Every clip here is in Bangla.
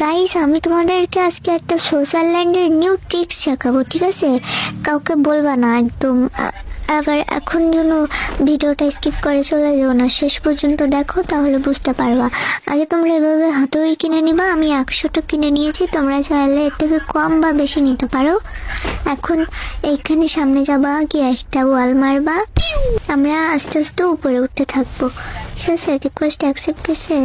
গাইস, আমি তোমাদেরকে আজকে একটা সোশ্যাল ল্যান্ডের নিউ ট্রিক্স শেখাবো, ঠিক আছে? কাউকে বলবা না একদম। আবার এখন যেন ভিডিওটা স্কিপ করে চলে যাও না, শেষ পর্যন্ত দেখো, তাহলে বুঝতে পারবা। আগে তোমরা এভাবে হাতুড়ি কিনে নিবা, আমি 100টা কিনে নিয়েছি, তোমরা চাইলে এর থেকে কম বা বেশি নিতে পারো। এখন এইখানে সামনে যাবা, গিয়ে একটা ওয়াল মারবা, আমরা আস্তে আস্তে উপরে উঠতে থাকবো, ঠিক আছে? রিকোয়েস্ট অ্যাকসেপ্ট গেছে?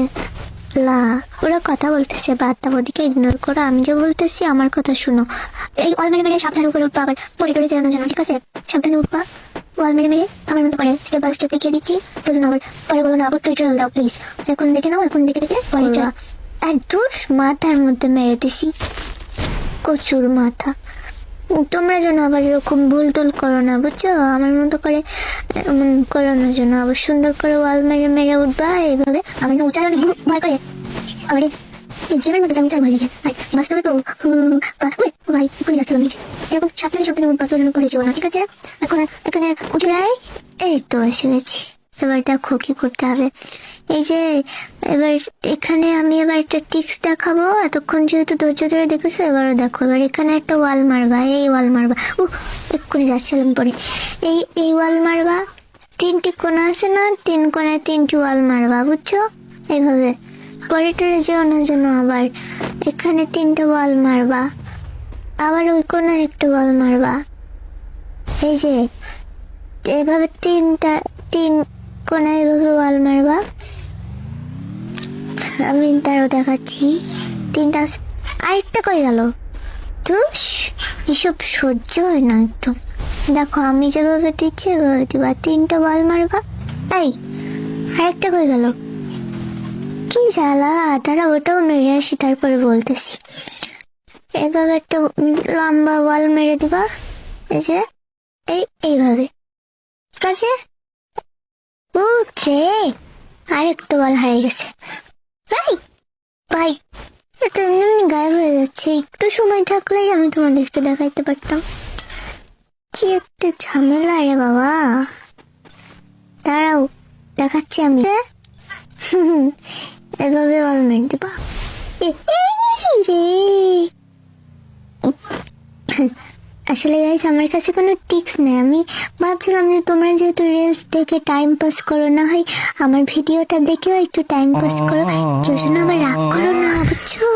লা, ওরা কথা বলতেছে, বাদ দাও, ওদিকে ইগনোর করো, আমি যে বলতেছি আমার কথা শুনো। এই ওয়াল মেরে মেরে সাবধানে উপরে উঠবা, আবার পরে টরে যেও না যেন, ঠিক আছে? সাবধানে উঠবা, ওয়াল মেরে মেরে আমার মতো করে স্টেপ বাই স্টেপ দেখিয়ে দিচ্ছি, বুঝুন। আবার পরে বলো না আবার টিউটোরিয়াল দাও প্লিজ। এখন দেখে নাও, এখন দেখে দেখে পরে যাওয়া। আর দূর মাথার মধ্যে মেরে দিছি, কচুর মাথা। তোমরা যেন আবার এরকম ভুল টুল করো না, বুঝছো? আমার মতো করে করো না যেন, আবার সুন্দর করে ওয়াল মেরে মেরে উঠবা এইভাবে। আমার না উচ্চারণ ভয় করে, আবার এই গেমের মধ্যে আমি চাই ভয় লেগে, আর বাস্তবে তো ভাই করে যাচ্ছিলাম নিচে। এরকম সাবধানে সাবধানে উঠবা, তোর করে যেও না, ঠিক আছে? এখন এখানে উঠে যাই, এই তো এসে গেছি। এবার দেখো কি করতে হবে। এই যে এবার এখানে আমি এবার একটা টিক্স দেখাবো, এতক্ষণ যেহেতু ধৈর্য ধরে দেখেছো, এবারও দেখো। এবার এখানে একটা ওয়াল মারবা, এই ওয়াল মারবা, এক্ষুনি যাচ্ছিলাম পরে, এই ওয়াল মারবা। 3টি কোণা আছে না, 3 কোণায় 3টি ওয়াল মারবা, বুঝছো? এইভাবে পরে টরে যেও না যেন। আবার এখানে 3টে ওয়াল মারবা, আবার ওই কোণায় একটা ওয়াল মারবা। এই যে এভাবে 3 কোণায় এভাবে ওয়াল মারবা। আমি তারও দেখাচ্ছি, 3টা। আরেকটা কই গেল? ধুস, এসব সহ্য হয় না একদম। দেখো আমি যেভাবে দিচ্ছি এভাবে দিবা, 3টা ওয়াল মারবা। এই আরেকটা কই গেল? কি জ্বালা, তারা ওটাও মেরে আসি, তারপরে বলতেছি। এভাবে একটা লম্বা ওয়াল মেরে দিবা, এই যে এইভাবে, ঠিক আছে? রে, আরেকটা ওয়াল হারিয়ে গেছে। ভাই ভাই, এটা এমনি এমনি গায়েব হয়ে যাচ্ছে, একটু সময় থাকলেই আমি তোমাদেরকে দেখাইতে পারতাম। কি একটা ঝামেলা রে বাবা, দাঁড়াও দেখাচ্ছি আমি। এভাবে ওয়াল মেরে দিবা। রে, আসলে গাইস আমার কাছে কোনো টিক্স নেই। আমি ভাবছিলাম যে তোমরা যেহেতু রিলস দেখে টাইম পাস করো, না হয় আমার ভিডিওটা দেখেও একটু টাইম পাস করো, যোজনা আবার রাগ করো না, বুঝছো?